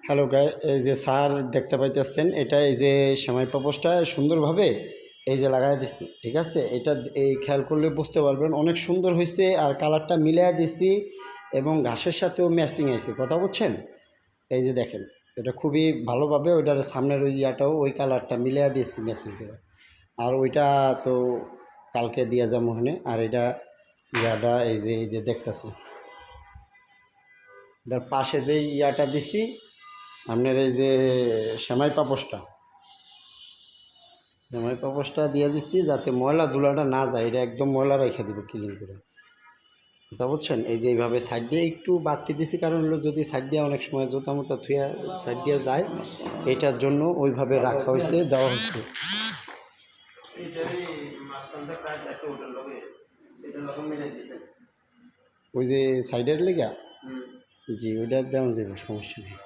Hello guy, এই যে sir দেখতে পাইতেছেন, এটা এই যে সেমাই পাপোশটা সুন্দরভাবে এই যে লাগাই দিচ্ছি, ঠিক আছে। এটা এই খেয়াল করলে বুঝতে পারবেন অনেক সুন্দর হয়েছে, আর কালারটা মিলাই দিছি এবং ঘাসের সাথেও ম্যাচিং আছে, কথা বলছেন। এই যে দেখেন, এটা খুবই ভালোভাবে ওইটার সামনের ওই ইয়াটাও ওই কালারটা মিলাই দিয়েছি ম্যাচিং করে। আর ওইটা তো কালকে দিয়ে যাবো ওখানে। আর এটা ইয়াটা এই যে দেখতেছি, এটার পাশে যে ইয়াটা দিছি আপনার এই যে সেমাই পাপোশটা সেমাই পাপোশটা দিয়ে দিচ্ছি যাতে ময়লা ধুলাটা না যায়, এটা একদম ময়লা রেখে দিব ক্লিন করে, কথা বুঝছেন। এই যে এইভাবে সাইড দিয়ে একটু বাড়তি দিছি, কারণ হলো যদি সাইড দিয়ে অনেক সময় জোতা মোতা থুয়া সাইড দিয়ে যায়, এটার জন্য ওইভাবে রাখা হয়েছে, দেওয়া হচ্ছে। ওই যে সাইডের লেগা, জি ওইটা দেওয়া যাবে, সমস্যা নেই।